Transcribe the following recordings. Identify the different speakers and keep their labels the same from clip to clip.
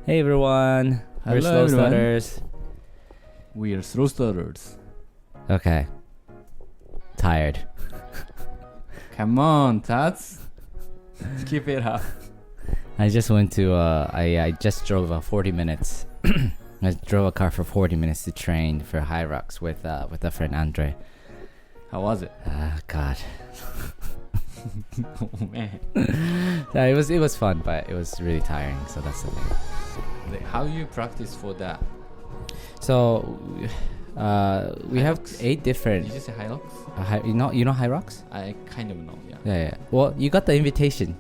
Speaker 1: Hey everyone, we're
Speaker 2: Hello,
Speaker 1: Slow
Speaker 2: everyone.
Speaker 1: Starters.
Speaker 2: We are slow starters.
Speaker 1: Okay. Tired.
Speaker 2: Come on, Tats. Keep it up.
Speaker 1: I just went to, I just drove 40 minutes. I drove a car for 40 minutes to train for High Rocks with a friend Andre.
Speaker 2: How was it?
Speaker 1: God.
Speaker 2: Oh man.
Speaker 1: Yeah, it was fun, but it was really tiring, so that's the thing.
Speaker 2: How you practice for that?
Speaker 1: So, we have
Speaker 2: Hilux?
Speaker 1: 8 different,
Speaker 2: Did you say Hilux?
Speaker 1: you know High Rocks?
Speaker 2: I kind of know, yeah.
Speaker 1: Yeah. Well, you got the invitation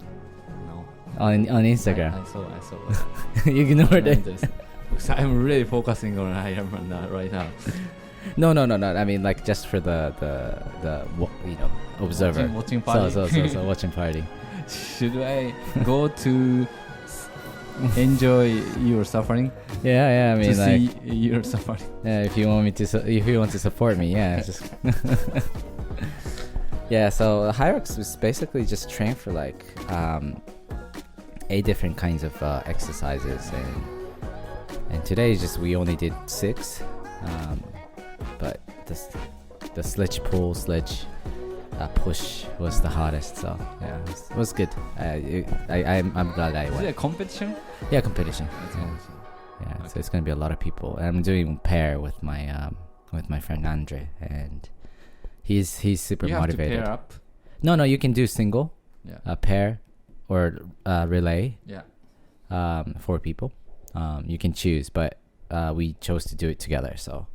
Speaker 2: No.
Speaker 1: on Instagram.
Speaker 2: I saw.
Speaker 1: You ignored it.
Speaker 2: Because I'm really focusing on Ironman right now.
Speaker 1: No. I mean, like, just for the observer.
Speaker 2: Watching party.
Speaker 1: So watching party.
Speaker 2: Should I go to enjoy your suffering?
Speaker 1: Yeah. I mean,
Speaker 2: to
Speaker 1: like,
Speaker 2: see your suffering.
Speaker 1: yeah. If you want to support me, yeah. Just yeah. So Hyrox was basically just train for like 8 different kinds of exercises, and today we only did 6, but the sledge pull, sledge push was the hardest. So yeah, it was good. I'm glad I
Speaker 2: Is
Speaker 1: went.
Speaker 2: it a competition?
Speaker 1: Yeah, competition.
Speaker 2: That's
Speaker 1: Yeah.
Speaker 2: competition.
Speaker 1: Yeah, so
Speaker 2: Okay.
Speaker 1: it's gonna be a lot of people, and I'm doing pair with my friend Andre, and he's super
Speaker 2: You have to
Speaker 1: motivated.
Speaker 2: pair up.
Speaker 1: No, you can do single,
Speaker 2: Yeah.
Speaker 1: pair, or relay.
Speaker 2: Yeah.
Speaker 1: 4 people. You can choose, but we chose to do it together. So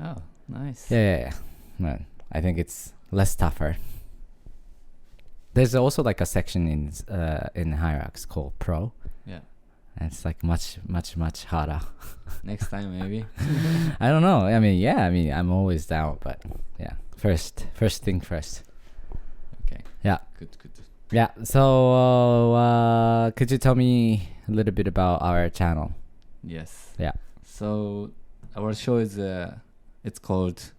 Speaker 2: Oh, nice.
Speaker 1: yeah. Man, I think it's less tougher. There's also like a section in Hyrox called Pro.
Speaker 2: Yeah.
Speaker 1: And it's like much harder.
Speaker 2: Next time maybe.
Speaker 1: I don't know. I mean, I'm always down, but yeah. First thing first.
Speaker 2: Okay.
Speaker 1: Yeah.
Speaker 2: Good.
Speaker 1: Yeah. So, could you tell me a little bit about our channel?
Speaker 2: Yes.
Speaker 1: Yeah.
Speaker 2: So our show is it's called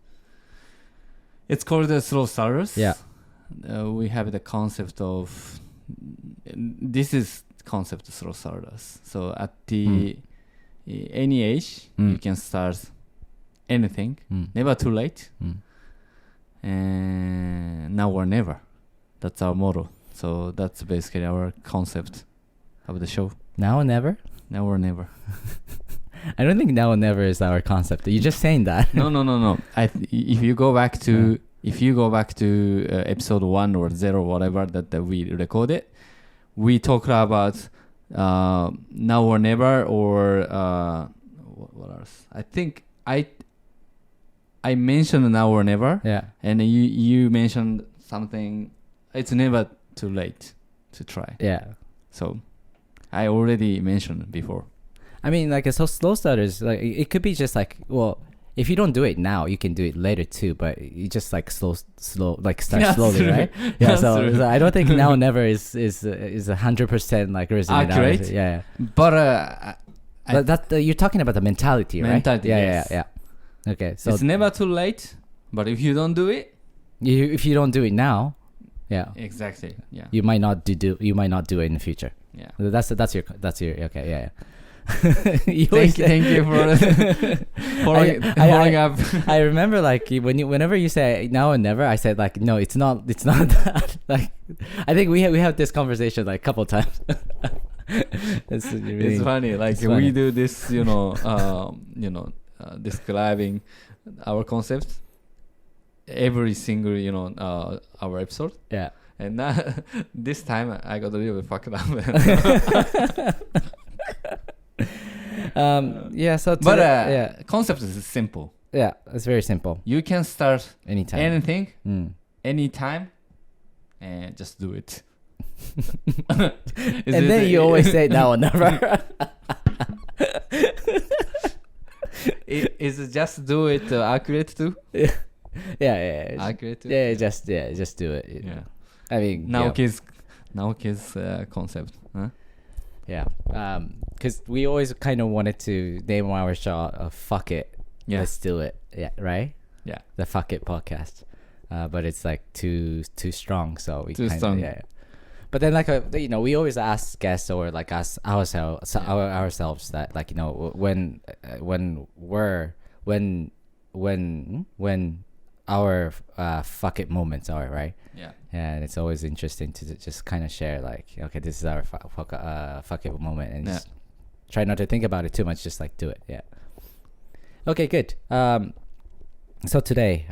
Speaker 2: the Slow Starters.
Speaker 1: Yeah.
Speaker 2: We have the concept of this is concept of Slow Starters. So at the any age you can start anything. Never too late. And now or never. That's our motto. So that's basically our concept of the show.
Speaker 1: Now or never?
Speaker 2: Now or never.
Speaker 1: I don't think now or never is our concept. You're just saying that.
Speaker 2: No. If you go back to episode 1 or 0, whatever that we recorded, we talked about now or never, or what else? I think I mentioned now or never.
Speaker 1: Yeah.
Speaker 2: And you mentioned something. It's never too late to try.
Speaker 1: Yeah.
Speaker 2: So I already mentioned before.
Speaker 1: I mean, like, so slow starters, like, it could be just like, well, if you don't do it now, you can do it later too, but you just like slow, like start
Speaker 2: Yeah,
Speaker 1: slowly,
Speaker 2: true.
Speaker 1: right? Yeah.
Speaker 2: That's
Speaker 1: So
Speaker 2: true.
Speaker 1: I don't think now or never is 100% like resonant.
Speaker 2: Accurate?
Speaker 1: Yeah.
Speaker 2: But
Speaker 1: But that you're talking about the mentality, right?
Speaker 2: Mentality,
Speaker 1: Yeah.
Speaker 2: yes.
Speaker 1: Okay. So
Speaker 2: it's never too late. But if you don't do it,
Speaker 1: if you don't do it now, yeah,
Speaker 2: exactly. Yeah.
Speaker 1: you might not do it in the future.
Speaker 2: Yeah.
Speaker 1: That's your okay. Yeah.
Speaker 2: Thank you for following up.
Speaker 1: I remember, like, whenever you say now and never, I said, like, no, it's not that. Like, I think we have this conversation like a couple times. It's really,
Speaker 2: It's funny. Like
Speaker 1: it's funny.
Speaker 2: we do this, describing our concept every single, our episode.
Speaker 1: Yeah.
Speaker 2: And this time I got a little bit fucked up.
Speaker 1: Yeah. So,
Speaker 2: But
Speaker 1: yeah,
Speaker 2: concept is simple.
Speaker 1: yeah, it's very simple.
Speaker 2: You can start
Speaker 1: Anytime.
Speaker 2: anything, anytime, and just do it.
Speaker 1: And then you always say now or never.
Speaker 2: Is it just do it accurate too?
Speaker 1: Yeah.
Speaker 2: Accurate too?
Speaker 1: Yeah, just do it.
Speaker 2: Yeah.
Speaker 1: I mean,
Speaker 2: Now
Speaker 1: yeah.
Speaker 2: kids concept. Huh?
Speaker 1: Yeah. Because we always kind of wanted to name our show "Fuck It,
Speaker 2: Yeah.
Speaker 1: Let's Do It." Yeah, right.
Speaker 2: Yeah.
Speaker 1: The "Fuck It" podcast. But it's like too strong, so we
Speaker 2: Too
Speaker 1: kinda,
Speaker 2: strong.
Speaker 1: Yeah. But then, like, we always ask guests or like ask ourselves that, like, when our fuck it moments are, right?
Speaker 2: Yeah.
Speaker 1: And it's always interesting to just kind of share, like, okay, this is our fuck it moment, and just try not to think about it too much, just like do it. Yeah. Okay, good. So today,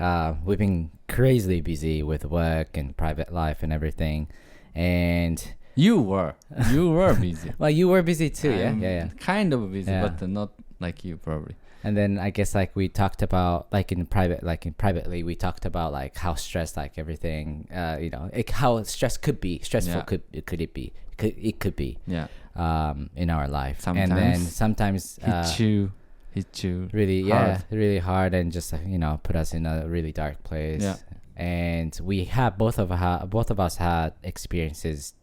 Speaker 1: we've been crazily busy with work and private life and everything, and
Speaker 2: You were busy.
Speaker 1: well, you were busy too.
Speaker 2: I'm
Speaker 1: Yeah.
Speaker 2: kind of busy,
Speaker 1: Yeah.
Speaker 2: but not like you probably.
Speaker 1: And then I guess like we talked about privately we talked about like how stressed like everything how stress could be stressful.
Speaker 2: Yeah.
Speaker 1: Could be
Speaker 2: Yeah.
Speaker 1: in our life.
Speaker 2: Sometimes.
Speaker 1: And then sometimes
Speaker 2: hit you
Speaker 1: really
Speaker 2: hard.
Speaker 1: really hard, and just put us in a really dark place.
Speaker 2: Yeah.
Speaker 1: And we have both of us had experiences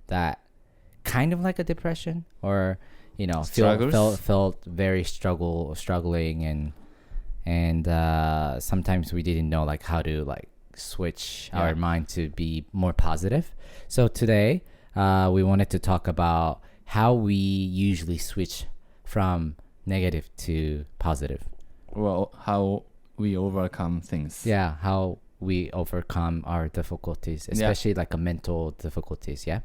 Speaker 1: that kind of like a depression, or felt very struggling, and sometimes we didn't know like how to like switch our mind to be more positive. So today we wanted to talk about how we usually switch from negative to positive.
Speaker 2: Well, how we overcome things.
Speaker 1: Yeah, how we overcome our difficulties, especially like a mental difficulties. Yeah.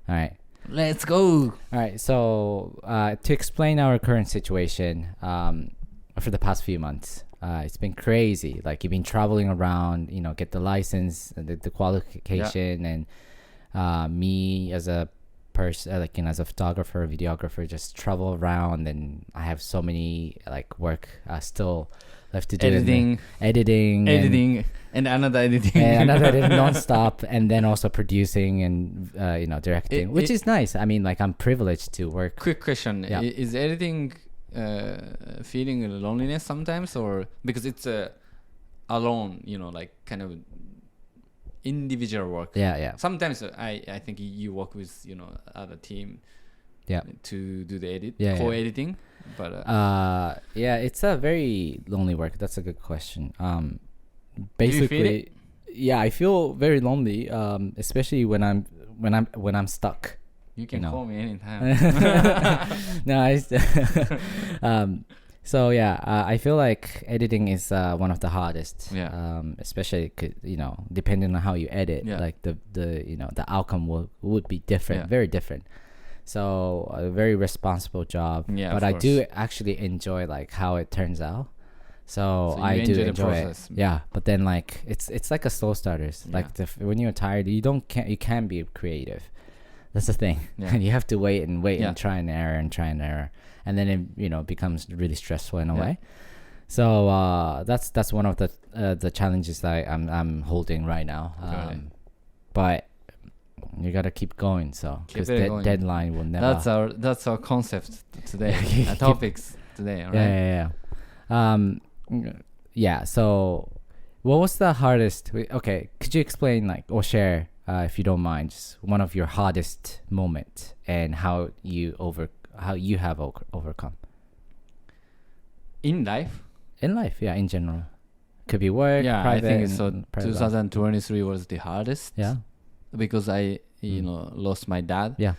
Speaker 1: All right.
Speaker 2: Let's go.
Speaker 1: All right, so to explain our current situation, for the past few months, it's been crazy. Like, you've been traveling around, get the license, the qualification, and me as a person, as a photographer, videographer, just travel around, and I have so many like work still left to do. Editing,
Speaker 2: and another editing,
Speaker 1: nonstop, and then also producing and directing, which is nice. I mean, like, I'm privileged to work.
Speaker 2: Quick question:
Speaker 1: Yeah.
Speaker 2: Is editing feeling loneliness sometimes, or because it's alone, like kind of individual work?
Speaker 1: Yeah.
Speaker 2: Sometimes I think you work with other team.
Speaker 1: Yeah.
Speaker 2: To do the edit, co-editing, but
Speaker 1: it's a very lonely work. That's a good question. Basically,
Speaker 2: do you feel it?
Speaker 1: Yeah, I feel very lonely, especially when I'm stuck.
Speaker 2: You can call me anytime.
Speaker 1: No, so yeah, I feel like editing is one of the hardest.
Speaker 2: Yeah.
Speaker 1: Especially depending on how you edit, like the outcome would be different, very different. So a very responsible job.
Speaker 2: Yeah,
Speaker 1: but I do actually enjoy like how it turns out. So I do enjoy it. Yeah, but then like it's like a slow starters.
Speaker 2: Yeah.
Speaker 1: Like when you're tired, you can't be creative. That's the thing.
Speaker 2: Yeah.
Speaker 1: And you have to wait and try and error, and then it becomes really stressful in a way. So that's one of the challenges that I'm holding right now. But you gotta keep going. So because deadline will never.
Speaker 2: That's our concept today. Topics today. All right?
Speaker 1: Yeah. So, what was the hardest? Okay, could you explain or share, if you don't mind, just one of your hardest moment and how you have overcome
Speaker 2: in life?
Speaker 1: In life, yeah, in general. Could be work, private.
Speaker 2: I think so. 2023 was the hardest.
Speaker 1: Yeah.
Speaker 2: Because I lost my dad.
Speaker 1: Yeah.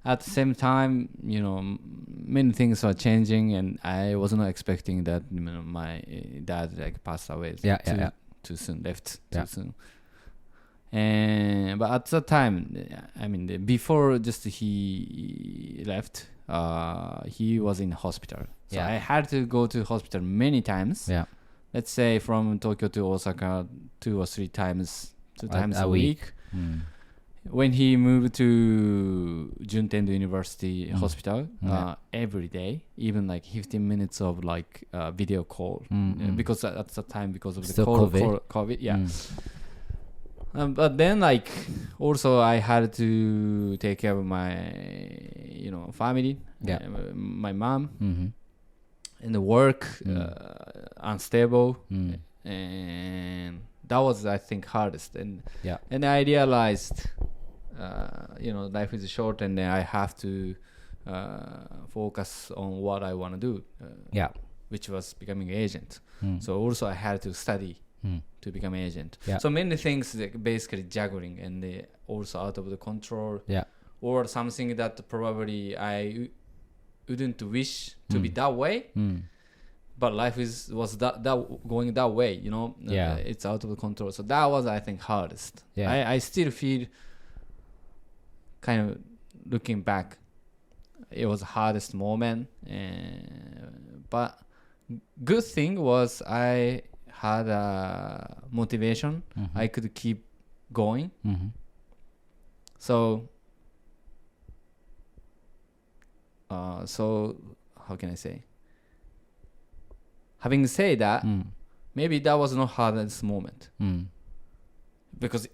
Speaker 2: At the same time, many things are changing, and I was not expecting that my dad passed away too soon, left too soon. And but at the time, I mean, before just he left, he was in hospital. So I had to go to hospital many times. Yeah. Let's say from Tokyo to Osaka 2 or 3 times, 2 times a week. When he moved to Juntendo University Hospital, every day, even like 15 minutes of like video call, because at the time, because of the COVID, but then like also I had to take care of my family, my mom, and the work unstable, and that was, I think, hardest. And I realized life is short, and I have to focus on what I want to do, which was becoming an agent. So also I had to study to become agent.
Speaker 1: Yeah.
Speaker 2: So many things like basically juggling and also out of the control.
Speaker 1: Yeah.
Speaker 2: Or something that probably I wouldn't wish to be that way. But life was that going that way, you know.
Speaker 1: Yeah.
Speaker 2: It's out of the control. So that was, I think, hardest.
Speaker 1: Yeah.
Speaker 2: I still feel kind of looking back, it was the hardest moment. But good thing was I had a motivation. I could keep going. So how can I say? Having said that, maybe that was not hardest moment. Because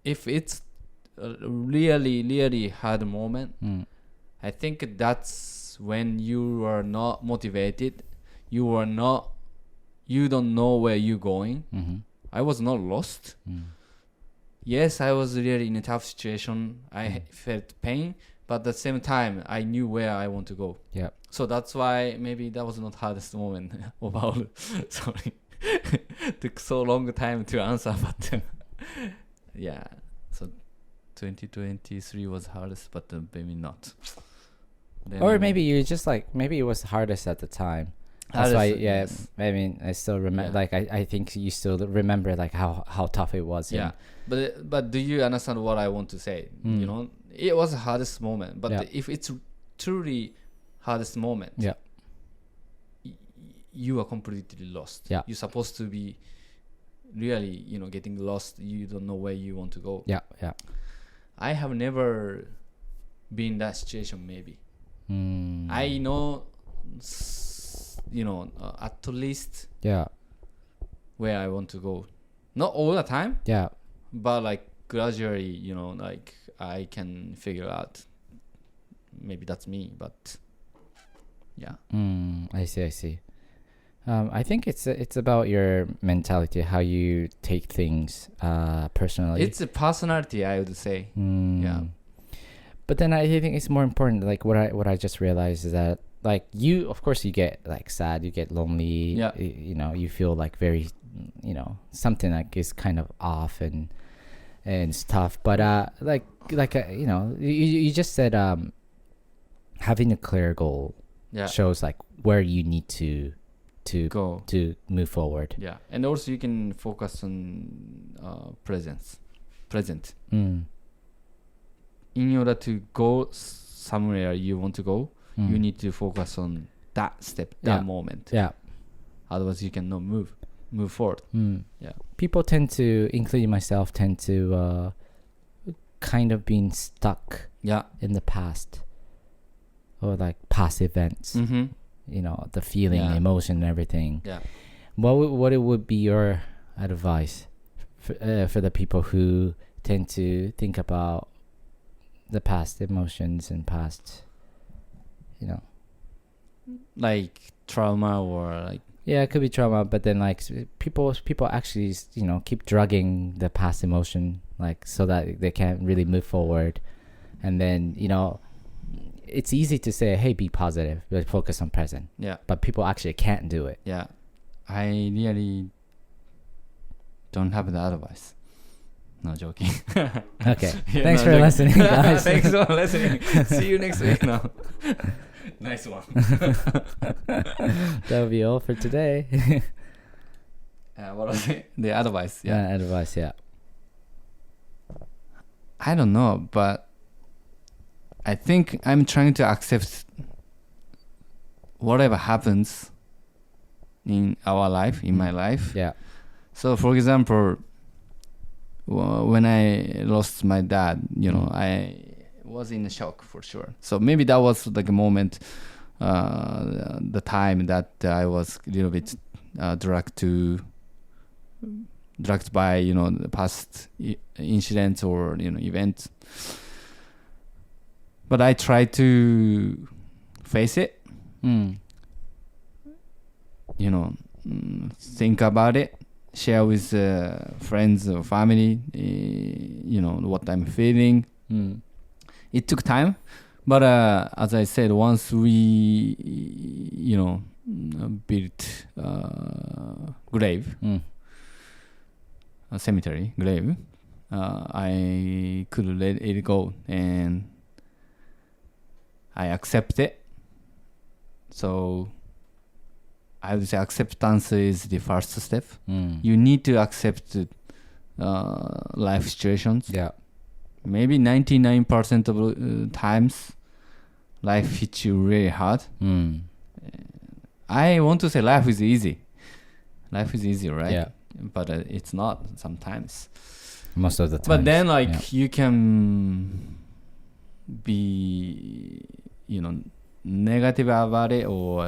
Speaker 2: if it's a really hard moment, I think that's when you are not motivated. You don't know where you're going. I was not lost. Yes, I was really in a tough situation. I felt pain, but at the same time, I knew where I want to go.
Speaker 1: Yeah.
Speaker 2: So that's why maybe that was not hardest moment about. Sorry, took so long time to answer, but yeah. So 2023 was hardest, but maybe not. Then
Speaker 1: Or maybe you just like, maybe it was hardest at the time. That's why, yeah.
Speaker 2: Yes.
Speaker 1: I mean, I still remember.
Speaker 2: Yeah.
Speaker 1: Like, I think you still remember like how tough it was.
Speaker 2: Yeah, but do you understand what I want to say? You know, it was the hardest moment. But
Speaker 1: Yeah.
Speaker 2: if it's truly hardest moment,
Speaker 1: Yeah.
Speaker 2: You are completely lost.
Speaker 1: Yeah.
Speaker 2: You're supposed to be really, getting lost. You don't know where you want to go.
Speaker 1: Yeah. Yeah.
Speaker 2: I have never been in that situation. Maybe I know, at least
Speaker 1: Yeah.
Speaker 2: where I want to go. Not all the time,
Speaker 1: Yeah.
Speaker 2: but like gradually, like I can figure out. Maybe that's me, but yeah.
Speaker 1: I see. I think it's about your mentality, how you take things personally.
Speaker 2: It's a personality, I would say. Yeah.
Speaker 1: But then I think it's more important. Like what I just realized is that like you, of course, you get like sad, you get lonely.
Speaker 2: Yeah.
Speaker 1: You feel like very, something like is kind of off and stuff. But you just said having a clear goal shows like where you need to
Speaker 2: Go.
Speaker 1: to move forward.
Speaker 2: Yeah, and also you can focus on present. In order to go somewhere you want to go, you need to focus on that step, that moment.
Speaker 1: Yeah.
Speaker 2: Otherwise, you cannot move forward. Yeah.
Speaker 1: People tend to, including myself, tend to kind of being stuck
Speaker 2: Yeah.
Speaker 1: in the past or like past events. The feeling, emotion, and everything.
Speaker 2: Yeah.
Speaker 1: What it would be your advice for the people who tend to think about the past emotions and past,
Speaker 2: like trauma or like.
Speaker 1: Yeah, it could be trauma, but then like people actually keep drugging the past emotion like so that they can't really move forward, and then it's easy to say, hey, be positive, like focus on present.
Speaker 2: Yeah.
Speaker 1: But people actually can't do it.
Speaker 2: Yeah. I really don't have the advice. No, joking.
Speaker 1: Okay. Thanks for listening, guys.
Speaker 2: Thanks for listening. See you next week now. Nice one.
Speaker 1: That'll be all for today.
Speaker 2: What was it? The advice. Yeah.
Speaker 1: Advice, yeah.
Speaker 2: I don't know, but I think I'm trying to accept whatever happens in our life, in my life.
Speaker 1: Yeah.
Speaker 2: So, for example, when I lost my dad, I was in a shock for sure. So maybe that was like a moment, the time that I was a little bit drugged by the past incidents or events. But I try to face it. Think about it, share with friends or family, what I'm feeling. It took time, but as I said, once we, built grave, a cemetery grave, I could let it go and I accept it. So I would say acceptance is the first step. You need to accept life situations.
Speaker 1: Yeah.
Speaker 2: Maybe 99% of times life hits you really hard. I want to say life is easy. Life is easy, right?
Speaker 1: Yeah.
Speaker 2: But it's not sometimes.
Speaker 1: Most of the time.
Speaker 2: But then, like, you can be, negative about it or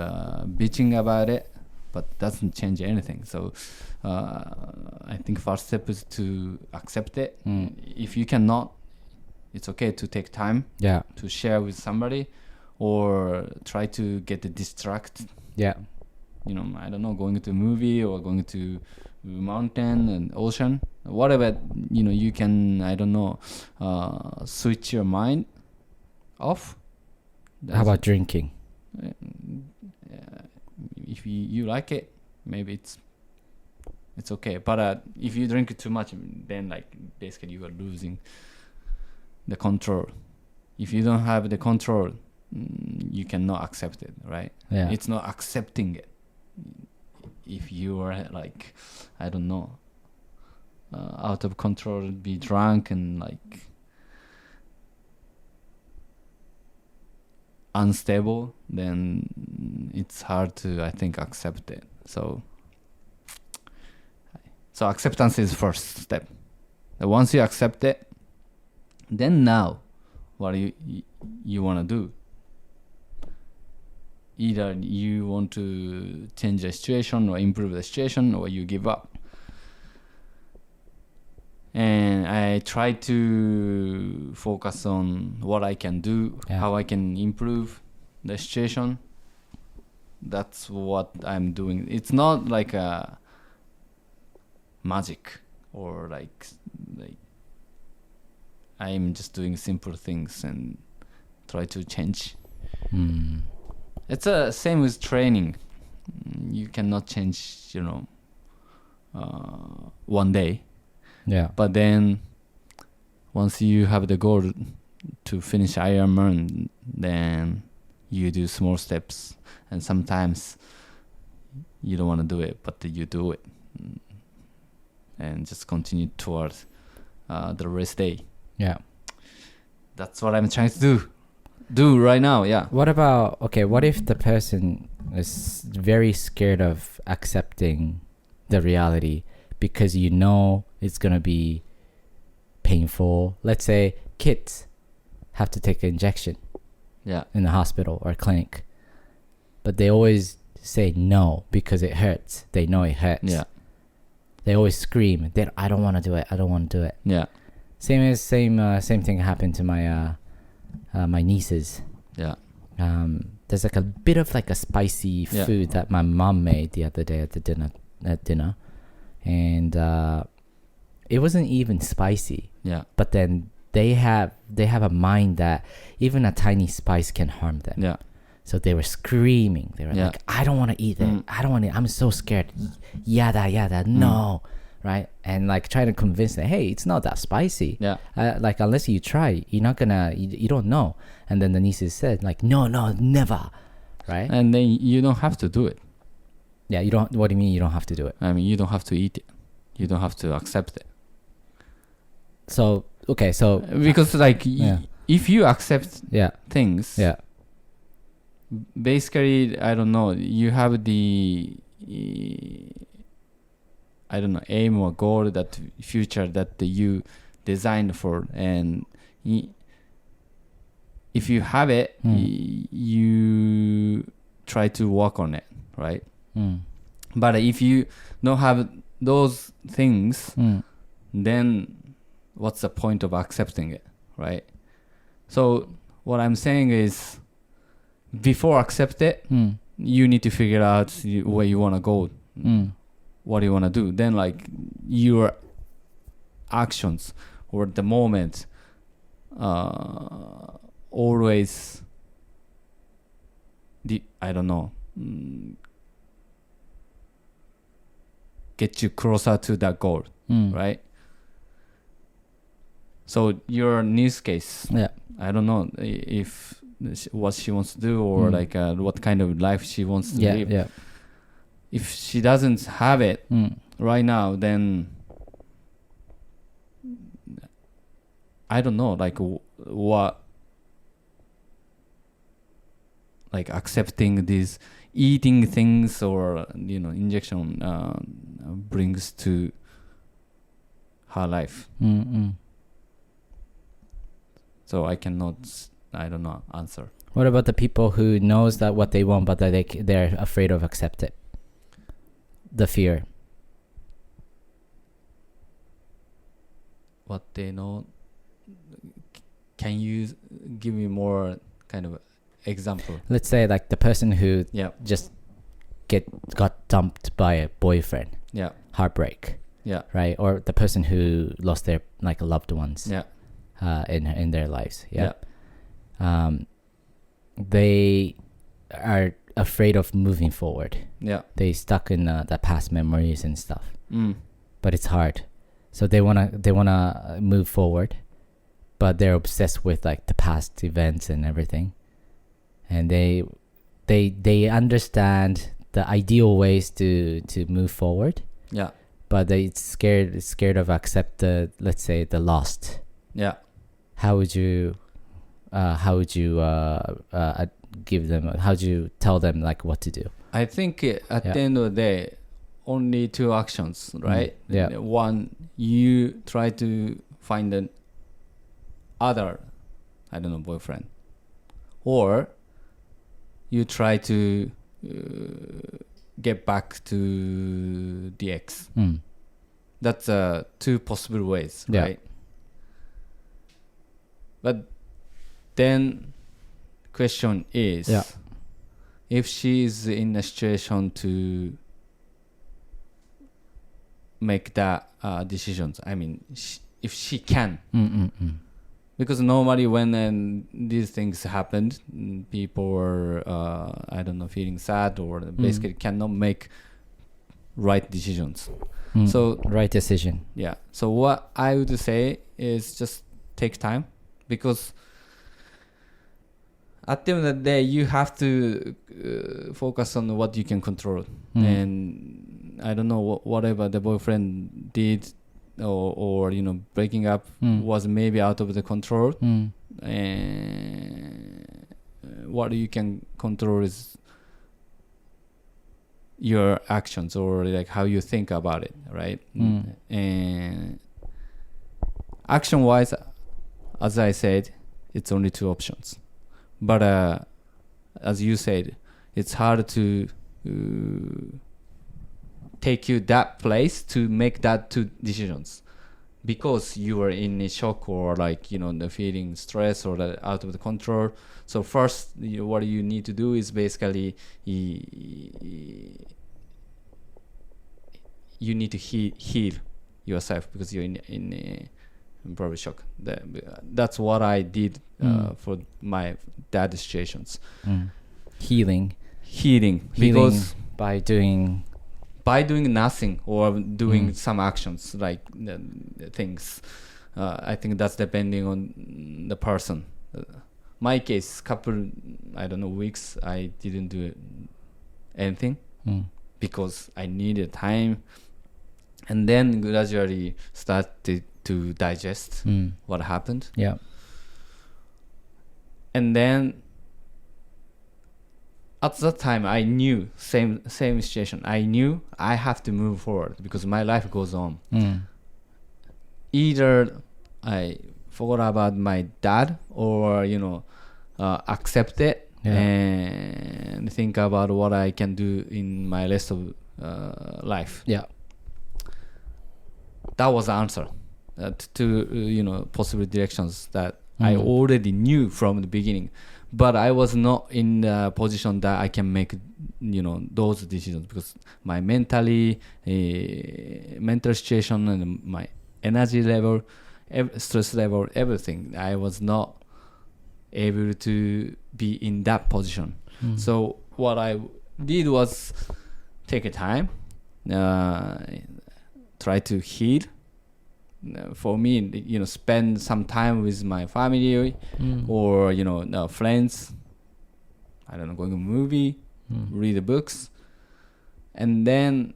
Speaker 2: bitching about it, but doesn't change anything. So I think first step is to accept it. If you cannot, it's okay to take time to share with somebody or try to get distracted.
Speaker 1: Yeah.
Speaker 2: I don't know, going to a movie or going to mountain and ocean, whatever, you can, I don't know, switch your mind off.
Speaker 1: How about drinking?
Speaker 2: If you like it, maybe it's okay. But if you drink it too much, then like basically you are losing the control. If you don't have the control, you cannot accept it, right?
Speaker 1: Yeah.
Speaker 2: It's not accepting it. If you are like, I don't know, out of control, be drunk and like unstable, then it's hard to, I think, accept it. So acceptance is first step. Once you accept it, then now what do you want to do? Either you want to change the situation or improve the situation, or you give up. And I try to focus on what I can do, how I can improve the situation. That's what I'm doing. It's not like a magic or like I'm just doing simple things and try to change. It's the same with training. You cannot change, one day.
Speaker 1: Yeah.
Speaker 2: But then once you have the goal to finish Ironman, then you do small steps. And sometimes you don't want to do it, but you do it. And just continue towards the race day.
Speaker 1: Yeah.
Speaker 2: That's what I'm trying to do right now. Yeah.
Speaker 1: What about, what if the person is very scared of accepting the reality because it's going to be painful? Let's say kids have to take an injection in the hospital or clinic, but they always say no because it hurts. They know it hurts.
Speaker 2: Yeah.
Speaker 1: They always scream, I don't want to do it. I don't want to do it.
Speaker 2: Yeah.
Speaker 1: Same thing happened to my my nieces.
Speaker 2: Yeah.
Speaker 1: There's like a bit of like a spicy food that my mom made the other day at dinner, and it wasn't even spicy.
Speaker 2: Yeah.
Speaker 1: But then they have a mind that even a tiny spice can harm them.
Speaker 2: Yeah.
Speaker 1: So they were screaming. They were like, I don't want to eat it. I don't want to. I'm so scared. Yada, no. Right? And like trying to convince them, hey, it's not that spicy.
Speaker 2: Yeah.
Speaker 1: Like unless you try, you're not gonna, you don't know. And then the nieces said like, no, never. Right?
Speaker 2: And then you don't have to do it.
Speaker 1: Yeah, you don't, what do you mean you don't have to do it?
Speaker 2: I mean, you don't have to eat it. You don't have to accept it.
Speaker 1: So,
Speaker 2: because like, if you accept things, basically, I don't know, you have the, I don't know, aim or goal, that future that you designed for, and if you have it, you try to work on it, right? But if you don't have those things, then what's the point of accepting it, right? So what I'm saying is, before accept it, you need to figure out where you want to go. What do you want to do? Then like your actions or the moment always I don't know, get you closer to that goal,
Speaker 1: Mm.
Speaker 2: right? So your niece case,
Speaker 1: Yeah.
Speaker 2: I don't know if what she wants to do or
Speaker 1: Mm.
Speaker 2: like what kind of life she wants to
Speaker 1: Yeah.
Speaker 2: live.
Speaker 1: Yeah.
Speaker 2: If she doesn't have it
Speaker 1: Mm.
Speaker 2: right now, then I don't know, like what, like accepting these eating things or injection brings to her life.
Speaker 1: Mm.
Speaker 2: So I cannot, I don't know, answer.
Speaker 1: What about the people who knows that what they want, but that they're afraid of accept it? The fear.
Speaker 2: What they know. Can you give me more kind of example?
Speaker 1: Let's say like the person who
Speaker 2: Yeah.
Speaker 1: just got dumped by a boyfriend,
Speaker 2: Yeah.
Speaker 1: heartbreak,
Speaker 2: Yeah.
Speaker 1: right? Or the person who lost their like loved ones,
Speaker 2: Yeah.
Speaker 1: in their lives. Yeah. They are afraid of moving forward.
Speaker 2: Yeah.
Speaker 1: They stuck in the past memories and stuff.
Speaker 2: Mm.
Speaker 1: But it's hard. So they wanna move forward, but they're obsessed with like the past events and everything. And they understand the ideal ways to move forward,
Speaker 2: Yeah.
Speaker 1: but they scared of accept the, let's say, the lost.
Speaker 2: Yeah.
Speaker 1: How would you give them? How would you tell them like what to do?
Speaker 2: I think at
Speaker 1: Yeah.
Speaker 2: the end of the day, only two actions, right?
Speaker 1: Yeah.
Speaker 2: One, you try to find an other, I don't know, boyfriend, or you try to get back to the ex.
Speaker 1: Mm.
Speaker 2: That's two possible ways,
Speaker 1: Yeah.
Speaker 2: right? But then question is,
Speaker 1: Yeah.
Speaker 2: if she is in a situation to make that decisions, I mean, if she can, because normally when these things happened, people were I don't know, feeling sad or basically cannot make right decisions. So
Speaker 1: right decision.
Speaker 2: yeah, so what I would say is just take time, because at the end of the day you have to focus on what you can control. And I don't know, whatever the boyfriend did or breaking up was maybe out of the control. And what you can control is your actions, or like how you think about it, right? And action wise, as I said, it's only two options, but as you said, it's hard to take you that place to make that two decisions, because you are in a shock or like the feeling stress or out of the control. So first, what you need to do is basically you need to heal yourself, because you're in probably shock. That's what I did for my dad situations.
Speaker 1: Healing
Speaker 2: because
Speaker 1: by doing
Speaker 2: nothing or doing some actions, like things. I think that's depending on the person. My case, couple, I don't know, weeks, I didn't do anything because I needed time, and then gradually started to digest what happened.
Speaker 1: Yeah.
Speaker 2: And then at that time, I knew same situation. I knew I have to move forward because my life goes on. Either I forgot about my dad, or accept it and think about what I can do in my rest of life.
Speaker 1: Yeah.
Speaker 2: That was the answer to possible directions that I already knew from the beginning. But I was not in the position that I can make, those decisions, because my mental situation and my energy level, stress level, everything, I was not able to be in that position. So what I did was take a time try to heal. For me, spend some time with my family or friends. I don't know, going to a movie, read the books, and then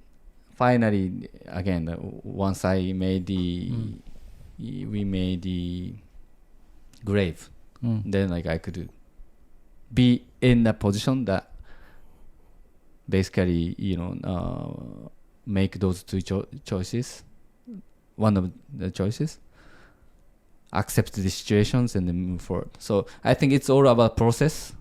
Speaker 2: finally again once I made we made the grave, then like I could be in a position that basically make those two choices. One of the choices, accept the situations and then move forward. So I think it's all about process.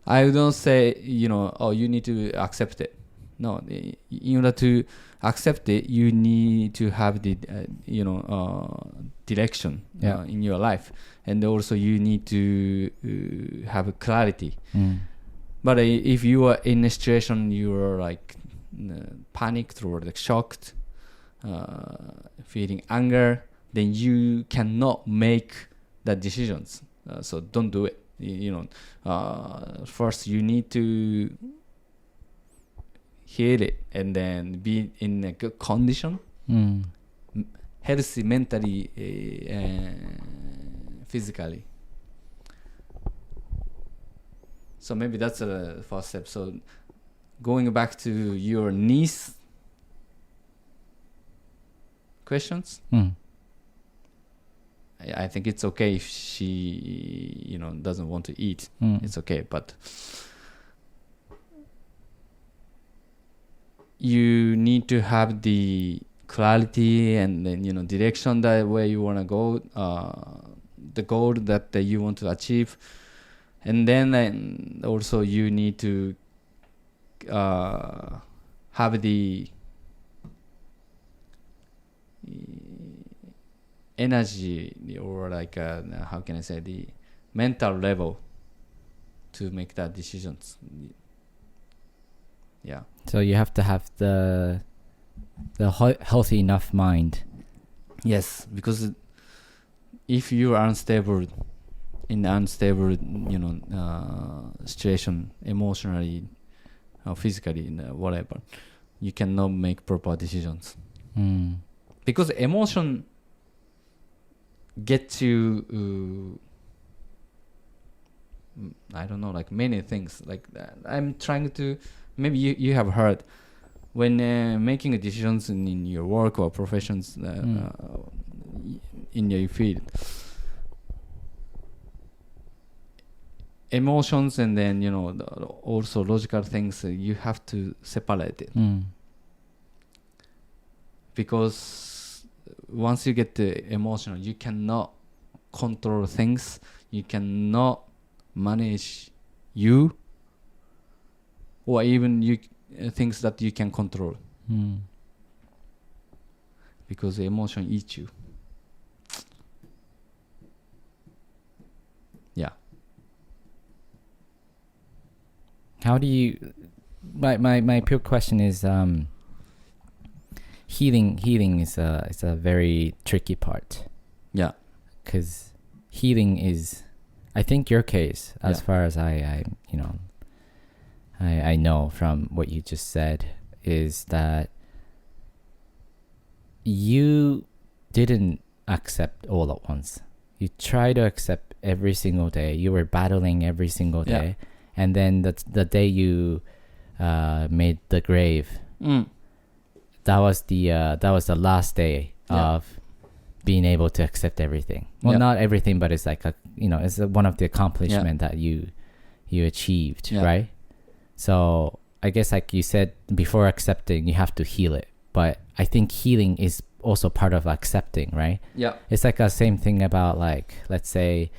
Speaker 2: I don't say oh, you need to accept it. No, in order to accept it, you need to have the direction in your life, and also you need to have a clarity. But if you are in a situation you are like panicked or like shocked, feeling anger, then you cannot make the decisions. So don't do it. First you need to heal it and then be in a good condition, healthy mentally, physically. So maybe that's the first step. So going back to your niece questions, I think it's okay if she doesn't want to eat. It's okay, but you need to have the clarity and then direction that where you want to go, the goal that you want to achieve, and then also you need to have the energy or like how can I say, the mental level to make that decisions. Yeah.
Speaker 1: So you have to have the healthy enough mind.
Speaker 2: Yes, because if you are unstable situation, emotionally or physically, whatever, you cannot make proper decisions. Because emotion gets you I don't know, like many things like that. I'm trying to, maybe you have heard, when making decisions in your work or professions in your field, emotions and then also logical things, you have to separate it. Because once you get emotional, you cannot control things, you cannot manage you, or even you things that you can control, because the emotion eats you. Yeah.
Speaker 1: How do you? My pure question is, healing is a very tricky part.
Speaker 2: Yeah.
Speaker 1: Because healing is, I think your case, as far as I know from what you just said, is that you didn't accept all at once. You try to accept every single day. You were battling every single day, and then the day you made the grave, that was the last day of being able to accept everything. Well, not everything, but it's like it's one of the accomplishment that you achieved, right? So I guess, like you said, before accepting, you have to heal it. But I think healing is also part of accepting, right?
Speaker 2: Yeah.
Speaker 1: It's like the same thing about, like, let's say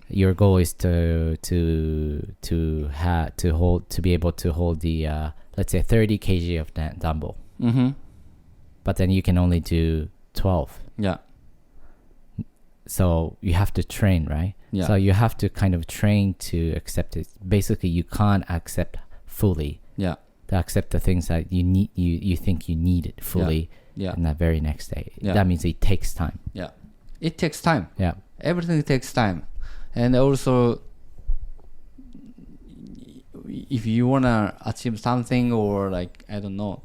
Speaker 1: your goal is to be able to hold the let's say 30 kg of dumbbell. But then you can only do 12.
Speaker 2: Yeah.
Speaker 1: So you have to train, right?
Speaker 2: Yeah.
Speaker 1: So you have to kind of train to accept it. Basically, you can't accept fully.
Speaker 2: Yeah.
Speaker 1: To accept the things that you need, you think you need it fully.
Speaker 2: Yeah.
Speaker 1: In that very next day.
Speaker 2: Yeah.
Speaker 1: That means it takes time.
Speaker 2: Yeah. It takes time.
Speaker 1: Yeah.
Speaker 2: Everything takes time. And also, if you wanna achieve something, or like, I don't know,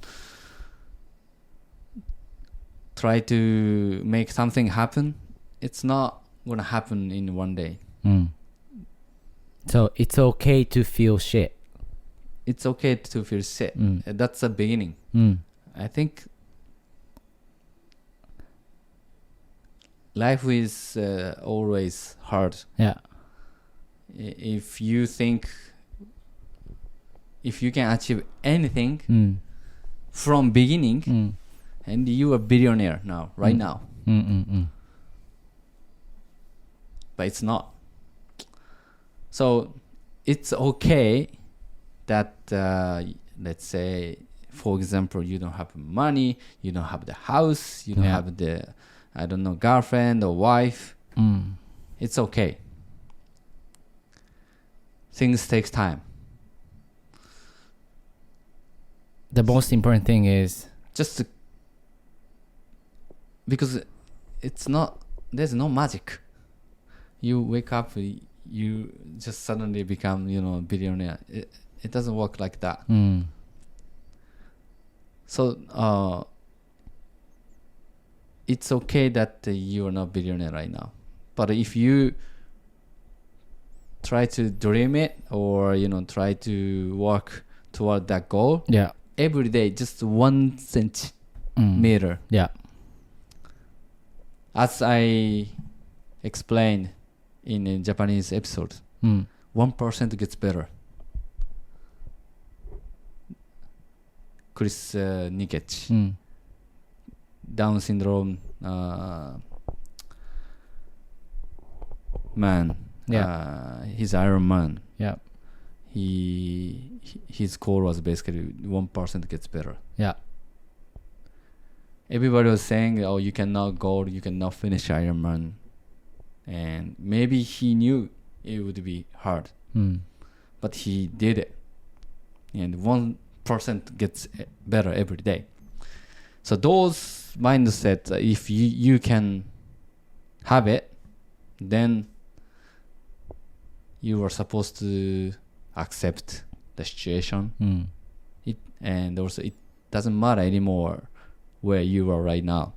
Speaker 2: try to make something happen, it's not gonna happen in one day.
Speaker 1: So it's okay to feel shit.
Speaker 2: It's okay to feel shit. That's the beginning. I think life is always hard.
Speaker 1: Yeah.
Speaker 2: If you think if you can achieve anything from beginning, and you are billionaire now, right now. But it's not. So it's okay that let's say, for example, you don't have money, you don't have the house, you don't have the, I don't know, girlfriend or wife. It's okay. Things takes time.
Speaker 1: The most important thing is
Speaker 2: Just because it's not, there's no magic. You wake up, you just suddenly become, a billionaire. It doesn't work like that. So it's okay that you are not billionaire right now. But if you try to dream it, or try to work toward that goal, every day, just 1 centimeter. As I explained in a Japanese episode, 1% gets better. Chris Nikic, Down syndrome man. He's Ironman. His goal was basically 1% gets better. Everybody was saying, "Oh, you cannot go, you cannot finish Ironman," and maybe he knew it would be hard, but he did it, and 1% gets better every day. So those mindset, if you can have it, then you are supposed to accept the situation. And also it doesn't matter anymore where you are right now,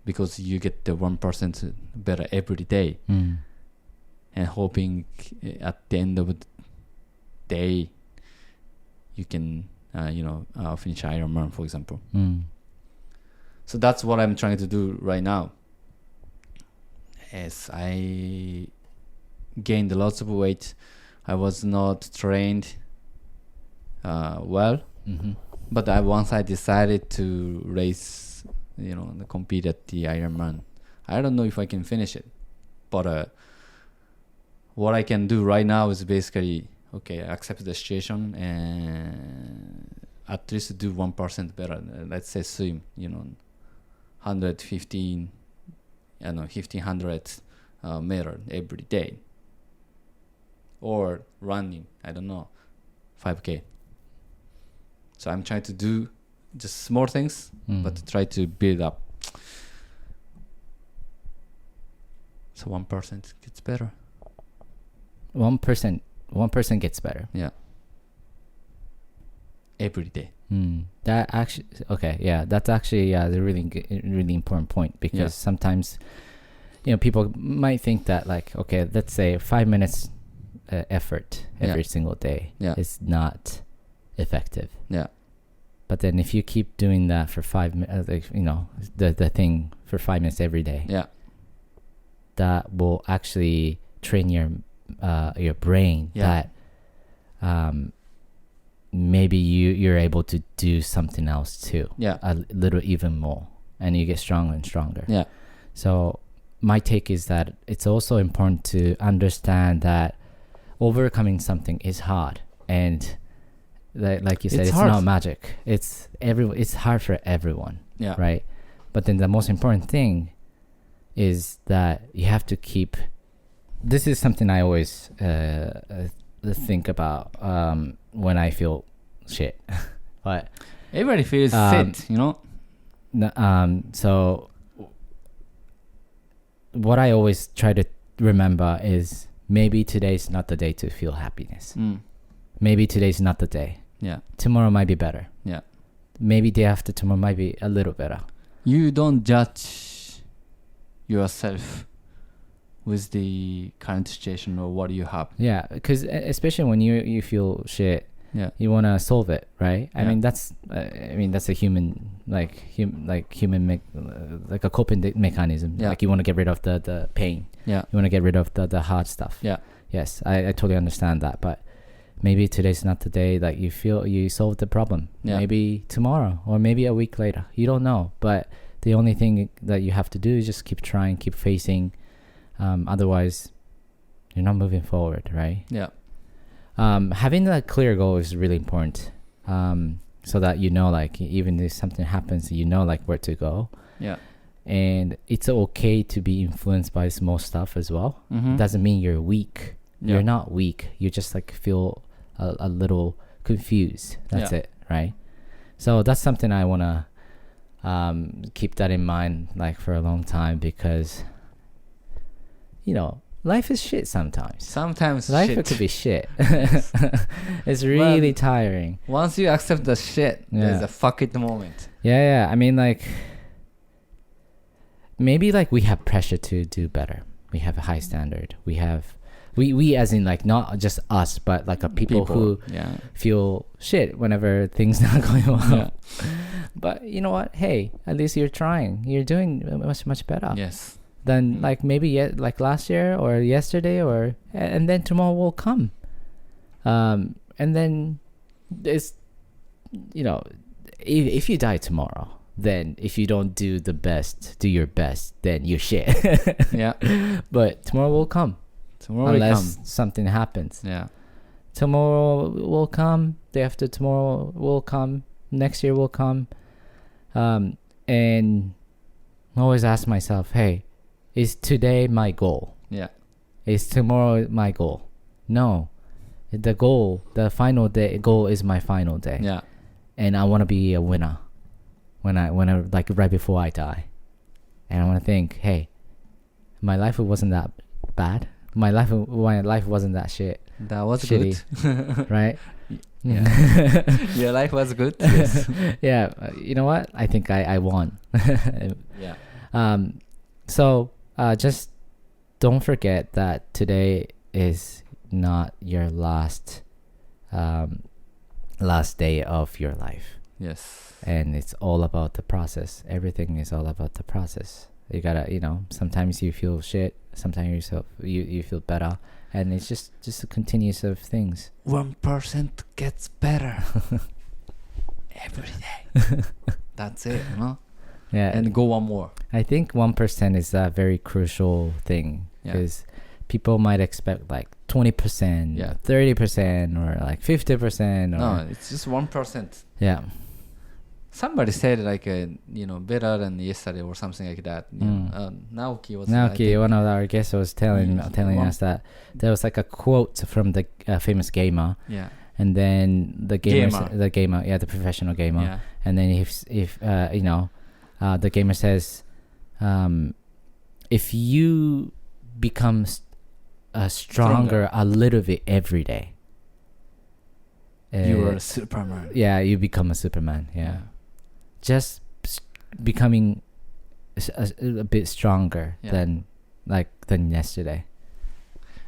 Speaker 2: because you get the 1% better every day, and hoping at the end of the day you can finish Ironman, for example. So that's what I'm trying to do right now. As I gained lots of weight, I was not trained well. But once I decided to race, compete at the Ironman, I don't know if I can finish it. But what I can do right now is basically, okay, accept the situation and at least do 1% better. Let's say swim, 115, 1500 meter every day. Or running, I don't know, 5K. So I'm trying to do just small things, but try to build up. So 1% gets better.
Speaker 1: 1% gets better.
Speaker 2: Yeah. Every day.
Speaker 1: That actually, okay, yeah, that's actually the really important point, because sometimes, people might think that, like, okay, let's say 5 minutes effort every single day is not effective. But then if you keep doing that for 5 minutes, the thing for 5 minutes every day, that will actually train your brain that maybe you're able to do something else too, a little even more, and you get stronger and stronger. So my take is that it's also important to understand that overcoming something is hard, and like you said, it's not magic. It's hard for everyone, right? But then the most important thing is that you have to keep. This is something I always think about when I feel shit. But
Speaker 2: everybody feels shit,
Speaker 1: So what I always try to remember is, maybe today's not the day to feel happiness. Maybe today's not the day. Tomorrow might be better. Maybe day after tomorrow might be a little better.
Speaker 2: you don't judge yourself with the current situation or what you have.
Speaker 1: Yeah, because especially when you feel shit,
Speaker 2: Yeah.
Speaker 1: you want to solve it, right? I
Speaker 2: Yeah.
Speaker 1: mean that's a human like a coping mechanism.
Speaker 2: Yeah.
Speaker 1: Like you want to get rid of the pain.
Speaker 2: Yeah.
Speaker 1: You want to get rid of the hard stuff.
Speaker 2: Yeah.
Speaker 1: Yes, I totally understand that, but maybe today's not the day that you feel you solved the problem.
Speaker 2: Yeah.
Speaker 1: Maybe tomorrow or maybe a week later. You don't know, but the only thing that you have to do is just keep trying, keep facing. Otherwise, you're not moving forward, right?
Speaker 2: Yeah.
Speaker 1: Having a clear goal is really important, so that you know, like, even if something happens, you know, like, where to go.
Speaker 2: Yeah.
Speaker 1: And it's okay to be influenced by small stuff as well.
Speaker 2: Mm-hmm.
Speaker 1: Doesn't mean you're weak.
Speaker 2: Yeah.
Speaker 1: You're not weak. You just like feel a little confused. That's
Speaker 2: Yeah.
Speaker 1: it, right? So that's something I want to keep that in mind, like, for a long time, because, you know, life is shit sometimes.
Speaker 2: Sometimes
Speaker 1: Life
Speaker 2: shit.
Speaker 1: could be shit. It's really tiring.
Speaker 2: Once you accept the shit, there's a fuck it moment.
Speaker 1: Yeah. I mean, like, maybe like we have pressure to do better. We have a high standard. We as in, like, not just us, but like people who
Speaker 2: yeah.
Speaker 1: feel shit whenever things not going well.
Speaker 2: Yeah.
Speaker 1: But you know what? Hey, at least you're trying. You're doing much better
Speaker 2: Yes.
Speaker 1: than like maybe like last year or yesterday, and then tomorrow will come. And then it's, you know, if you die tomorrow, then if you don't do your best, then you're shit.
Speaker 2: Yeah.
Speaker 1: But tomorrow will come.
Speaker 2: Tomorrow
Speaker 1: Unless
Speaker 2: will come.
Speaker 1: something happens.
Speaker 2: Yeah.
Speaker 1: Tomorrow will come. Day after tomorrow will come. Next year will come. And I always ask myself, hey, is today my goal?
Speaker 2: Yeah.
Speaker 1: Is tomorrow my goal? No. The final day goal is my final day.
Speaker 2: Yeah.
Speaker 1: And I want to be a winner when I like right before I die. And I want to think, hey, my life wasn't that bad. My life wasn't that shit.
Speaker 2: That was
Speaker 1: shitty,
Speaker 2: good.
Speaker 1: right?
Speaker 2: Yeah. Your life was good. Yes.
Speaker 1: Yeah. You know what? I think I won.
Speaker 2: Yeah.
Speaker 1: So just don't forget that today is not your last day of your life.
Speaker 2: Yes.
Speaker 1: And it's all about the process. Everything is all about the process. You gotta, you know, sometimes you feel shit, sometimes you feel better, and it's just a continuous of things.
Speaker 2: 1% gets better every day. That's it, you know?
Speaker 1: Yeah.
Speaker 2: And go one more.
Speaker 1: I think 1% is a very crucial thing, because people might expect like 20%, 30%, or like 50%. Or,
Speaker 2: no, it's just 1%.
Speaker 1: Yeah.
Speaker 2: Somebody said like better than yesterday or something like that. Naoki,
Speaker 1: one of our guests was telling us that there was like a quote from the famous gamer.
Speaker 2: Yeah.
Speaker 1: And then the the professional gamer.
Speaker 2: Yeah.
Speaker 1: And then if the gamer says, if you become stronger a little bit every day,
Speaker 2: you are a Superman.
Speaker 1: Yeah, you become a Superman. Yeah. Just becoming a bit stronger than yesterday.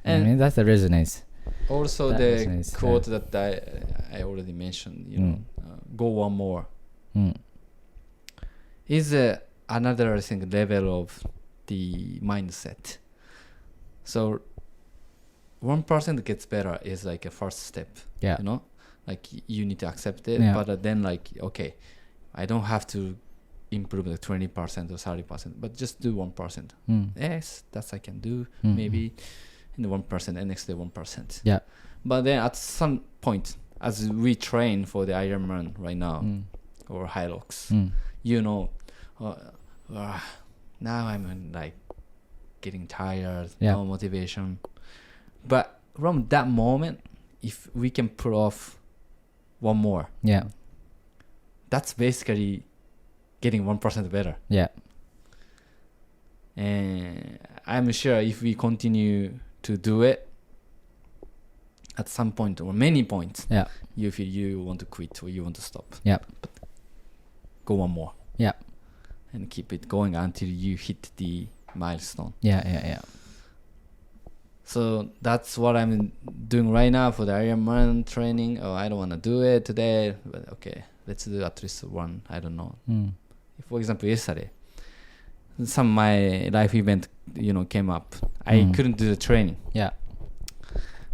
Speaker 1: And I mean, that's the resonance.
Speaker 2: Also, the quote that I already mentioned, go one more, is another, I think, level of the mindset. So 1% gets better is like a first step.
Speaker 1: Yeah.
Speaker 2: You know, like you need to accept it, but then like, okay, I don't have to improve like 20% or 30%, but just do 1%. Yes, that's I can do. Maybe in the 1% and next day 1%.
Speaker 1: Yeah.
Speaker 2: But then at some point, as we train for the Ironman right now or Hilux, now I'm like getting tired, no motivation. But from that moment, if we can pull off one more, that's basically getting 1% better. Yeah. And I'm sure if we continue to do it, at some point or many points, you feel you want to quit or you want to stop. Yeah. But go one more.
Speaker 1: Yeah.
Speaker 2: and keep it going until you hit the milestone.
Speaker 1: Yeah.
Speaker 2: So that's what I'm doing right now for the Ironman training. Oh, I don't want to do it today, but okay, let's do at least one. I don't know. For example, yesterday, some my life event, came up. I couldn't do the training.
Speaker 1: Yeah.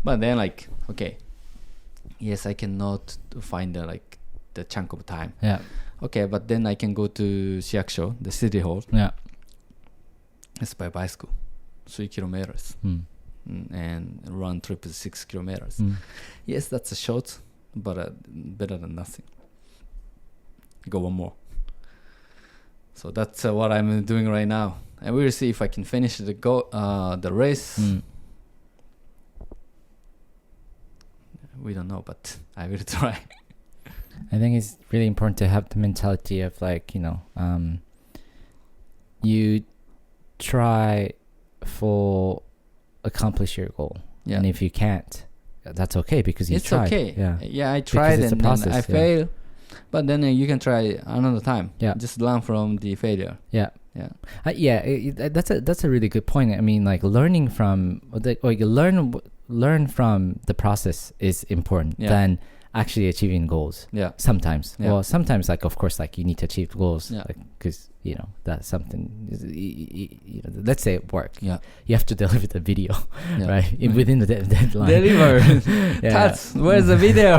Speaker 2: But then like, okay, yes, I cannot find the chunk of time.
Speaker 1: Yeah.
Speaker 2: Okay, but then I can go to Shiakusho, the city hall.
Speaker 1: Yeah.
Speaker 2: It's by bicycle, 3 kilometers. And run trip is 6 kilometers. Yes, that's a short, but better than nothing. Go one more. So that's what I'm doing right now, and we'll see if I can finish the race. We don't know, but I will try.
Speaker 1: I think it's really important to have the mentality of you try for accomplish your goal, and if you can't, that's okay because you tried.
Speaker 2: It's okay. Yeah, I tried and then I failed, but then you can try another time. Just learn from the failure.
Speaker 1: That's a really good point. I mean, like learning from learn from the process is important than actually achieving goals. Sometimes sometimes of course you need to achieve goals because that's something let's say at work you have to deliver the video right within the deadline.
Speaker 2: Tats, where's the video?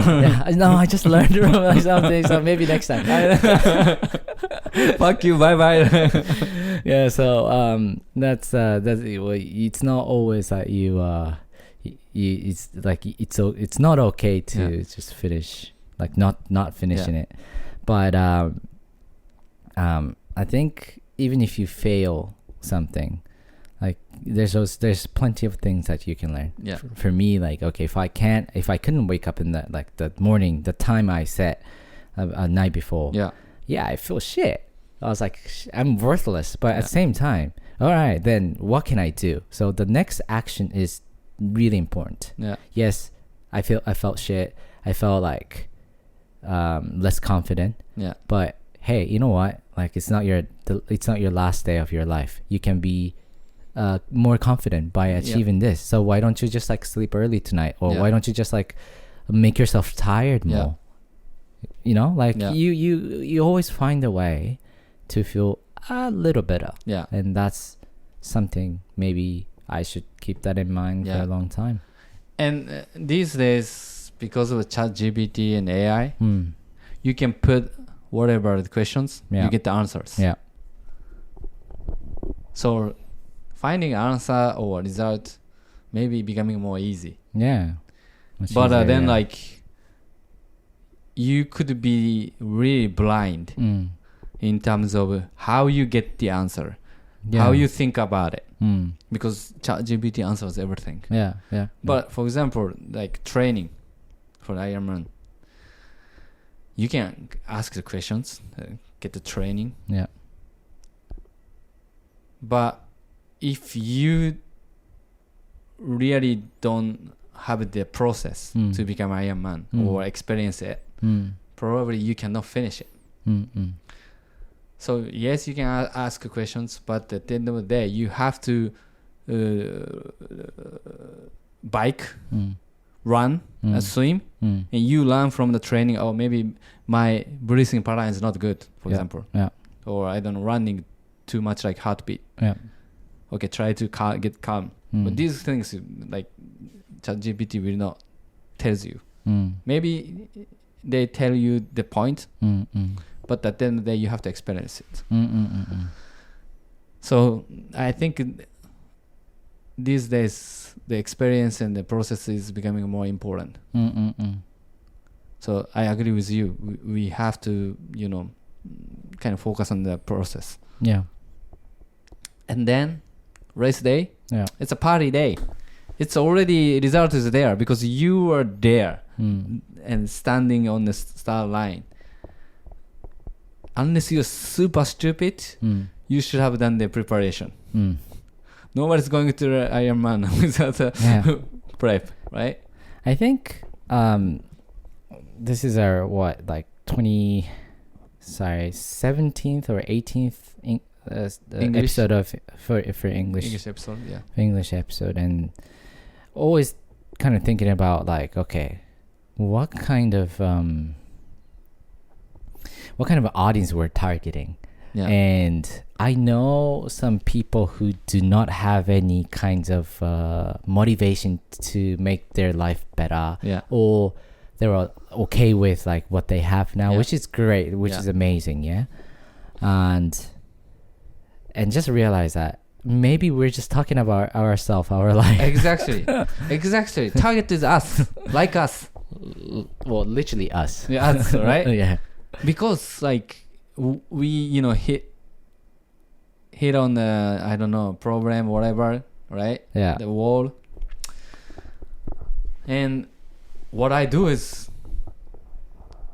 Speaker 1: No, I just learned from something, so maybe next time.
Speaker 2: Fuck you, bye bye.
Speaker 1: So that's it's not always that it's not okay to just finish not finishing it, but I think even if you fail something, there's plenty of things that you can learn. For me, okay, if I couldn't wake up in the morning, the time I set a night before, I feel shit. I was like, I'm worthless, but at the same time, all right, then what can I do? So the next action is really important. Yes, I felt shit. I felt less confident. But hey, you know what? It's not your last day of your life. You can be more confident by achieving this. So why don't you just sleep early tonight, or why don't you just make yourself tired more? You always find a way to feel a little better. And that's something maybe I should keep that in mind for a long time.
Speaker 2: And these days, because of ChatGPT and AI, you can put whatever the questions, you get the answers. So finding answer or result maybe becoming more easy. But then you could be really blind in terms of how you get the answer, how you think about it. Because ChatGPT answers everything. But for example, training for Ironman, you can ask the questions, get the training. But if you really don't have the process to become Ironman or experience it, probably you cannot finish it. So yes, you can ask questions, but at the end of the day, you have to bike, run, swim, and you learn from the training. Or maybe my breathing pattern is not good, for example. Or I don't know, running too much heartbeat. Okay, try to get calm. But these things ChatGPT will not tells you. Maybe they tell you the point, but at the end of the day, you have to experience it. So I think these days, the experience and the process is becoming more important. So I agree with you. We have to, kind of focus on the process. And then race day, it's a party day. It's already, result is there because you are there and standing on the start line. Unless you're super stupid, you should have done the preparation. Nobody's going to Ironman without a prep, right?
Speaker 1: I think this is our 27th 17th or 18th
Speaker 2: English?
Speaker 1: episode of for English
Speaker 2: English episode, yeah.
Speaker 1: English episode, and always kind of thinking about like, okay, what kind of audience we're targeting.
Speaker 2: Yeah.
Speaker 1: And I know some people who do not have any kinds of motivation to make their life better,
Speaker 2: Yeah.
Speaker 1: or they're okay with like what they have now,
Speaker 2: Yeah.
Speaker 1: which is great, which
Speaker 2: Yeah.
Speaker 1: is amazing, yeah. And just realize that maybe we're just talking about ourselves, our life.
Speaker 2: Exactly. Exactly. Target is us, like us.
Speaker 1: Well, literally us.
Speaker 2: Yeah, us, right?
Speaker 1: Yeah.
Speaker 2: Because like we hit on the, I don't know, problem, whatever, right?
Speaker 1: Yeah.
Speaker 2: The wall. And what I do is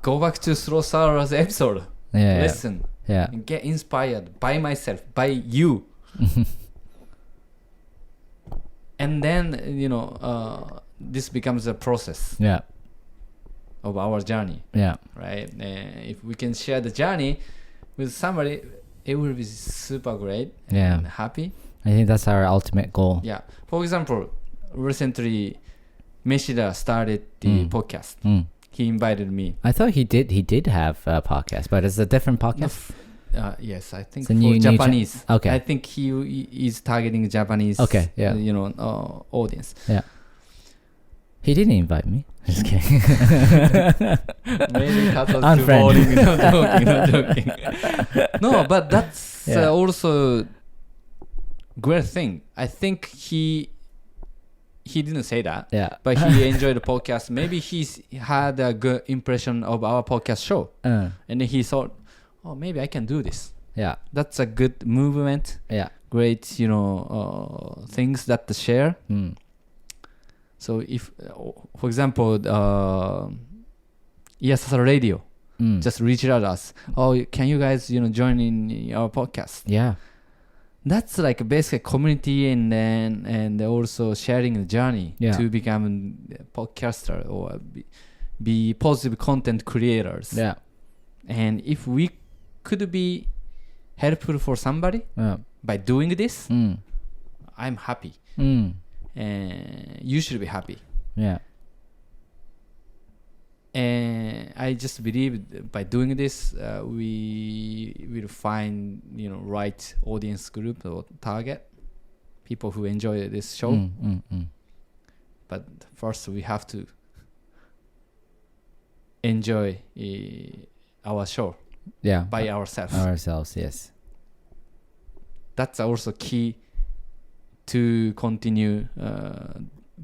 Speaker 2: go back to Slow Sour's episode,
Speaker 1: Yeah.
Speaker 2: listen,
Speaker 1: Yeah.
Speaker 2: and get inspired by myself, by you. And then, this becomes a process
Speaker 1: Yeah.
Speaker 2: of our journey,
Speaker 1: Yeah.
Speaker 2: right? If we can share the journey with somebody, it will be super great
Speaker 1: Yeah.
Speaker 2: and happy.
Speaker 1: I think that's our ultimate goal.
Speaker 2: Yeah. For example, recently, Meshida started the podcast.
Speaker 1: Mm.
Speaker 2: He invited me.
Speaker 1: I thought he did have a podcast, but it's a different podcast.
Speaker 2: Yes, I think
Speaker 1: It's a
Speaker 2: for
Speaker 1: new
Speaker 2: Japanese.
Speaker 1: Okay.
Speaker 2: I think he is targeting Japanese.
Speaker 1: Okay, yeah.
Speaker 2: Audience.
Speaker 1: Yeah. He didn't invite me. Just kidding.
Speaker 2: Maybe that was too
Speaker 1: Unfriend.
Speaker 2: boring. Not joking. No, but that's
Speaker 1: Yeah.
Speaker 2: also great thing. I think he didn't say that.
Speaker 1: Yeah.
Speaker 2: But he enjoyed the podcast. Maybe he's had a good impression of our podcast show, and then he thought, "Oh, maybe I can do this."
Speaker 1: Yeah.
Speaker 2: That's a good movement.
Speaker 1: Yeah.
Speaker 2: Great, things that to share.
Speaker 1: Mm.
Speaker 2: So if, for example, ESR Radio just reached out us. Oh, can you guys, join in our podcast?
Speaker 1: Yeah.
Speaker 2: That's like a basic community, and also sharing the journey to become a podcaster or be positive content creators.
Speaker 1: Yeah.
Speaker 2: And if we could be helpful for somebody by doing this, I'm happy. And you should be happy.
Speaker 1: Yeah.
Speaker 2: And I just believe by doing this, we will find right audience group or target people who enjoy this show. But first we have to enjoy our show by ourselves.
Speaker 1: Ourselves, yes.
Speaker 2: That's also key to continue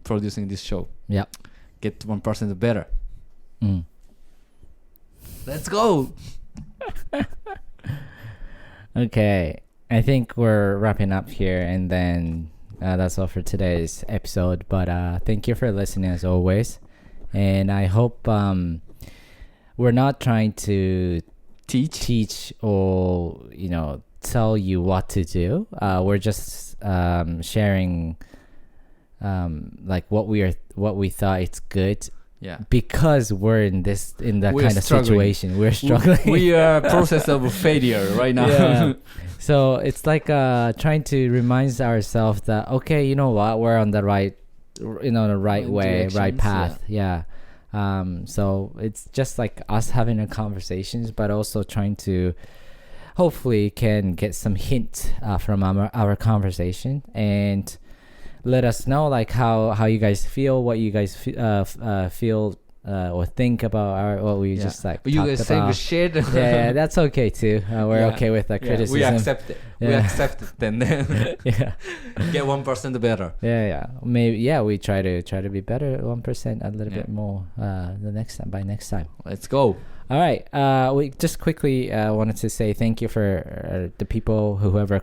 Speaker 2: producing this show.
Speaker 1: Yeah.
Speaker 2: Get 1% better. Let's go.
Speaker 1: Okay, I think we're wrapping up here, and then that's all for today's episode. But thank you for listening as always, and I hope we're not trying to teach or tell you what to do. We're just sharing like what we thought it's good.
Speaker 2: Yeah.
Speaker 1: Because we're in that kind of situation. We're struggling.
Speaker 2: We are process of failure right now.
Speaker 1: Yeah. So it's like trying to remind ourselves that, okay, you know what, we're on the right way, right path. Yeah. So it's just like us having a conversations, but also trying to hopefully can get some hint from our conversation, and let us know like how you guys feel, what you guys feel or think about what we just like
Speaker 2: but you guys
Speaker 1: talked
Speaker 2: saying
Speaker 1: about.
Speaker 2: shit.
Speaker 1: Yeah, that's okay too. We're okay with that criticism.
Speaker 2: We accept it. We accept it. Then
Speaker 1: Yeah.
Speaker 2: Get 1% better.
Speaker 1: Yeah. Maybe we try to be better 1%, a little bit more the next time. By next time.
Speaker 2: Let's go.
Speaker 1: All right. We just quickly wanted to say thank you for the people whoever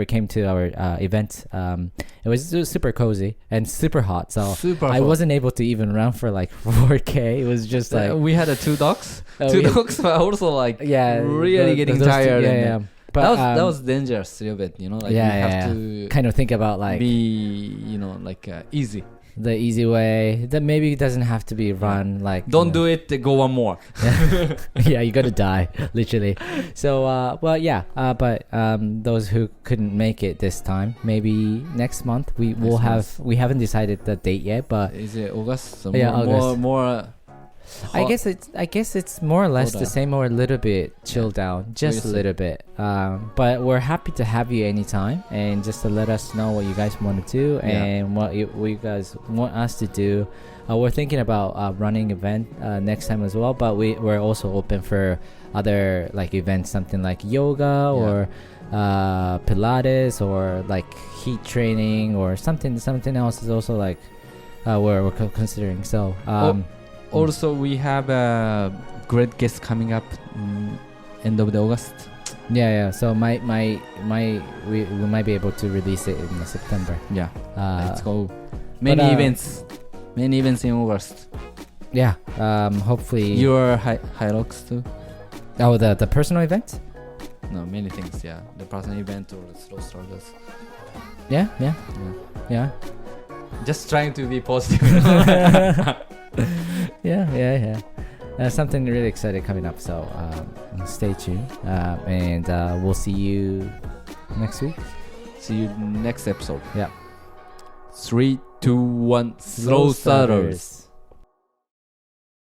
Speaker 1: came to our event. It was super cozy and super hot. So I wasn't able to even run for like 4K. It was just like
Speaker 2: we had 2 dogs. Two dogs were also like really getting tired.
Speaker 1: Yeah. But
Speaker 2: that was dangerous a little bit. Like you have to
Speaker 1: kind of think about like
Speaker 2: be like easy.
Speaker 1: the easy way. That maybe it doesn't have to be run like.
Speaker 2: Don't do it. Go one more.
Speaker 1: Yeah, you're gonna die, literally. So, well, yeah. But those who couldn't make it this time, maybe next month we will have. We haven't decided the date yet, but
Speaker 2: Is it August? So
Speaker 1: Yeah,
Speaker 2: more,
Speaker 1: August.
Speaker 2: more.
Speaker 1: I guess it's more or less the
Speaker 2: Older.
Speaker 1: same or a little bit chilled down, just a
Speaker 2: We'll see.
Speaker 1: little bit. But we're happy to have you anytime, and just to let us know what you guys want to do and what you guys want us to do. We're thinking about running event next time as well, but we're also open for other like events, something like yoga or Pilates or like heat training or something else is also like we're considering. So.
Speaker 2: Also, we have a great guest coming up end of the August.
Speaker 1: Yeah. So we might be able to release it in September.
Speaker 2: Yeah, let's go.
Speaker 1: but,
Speaker 2: Many events in August.
Speaker 1: Yeah. Hopefully.
Speaker 2: Your Hilux too?
Speaker 1: Oh, the personal event.
Speaker 2: No, many things. Yeah, the personal event or the slow starters.
Speaker 1: Yeah.
Speaker 2: Just trying to be positive.
Speaker 1: Yeah. Something really exciting coming up. So stay tuned. And we'll see you next week.
Speaker 2: See you next episode.
Speaker 1: Yeah.
Speaker 2: 3, 2, 1. Slow starters.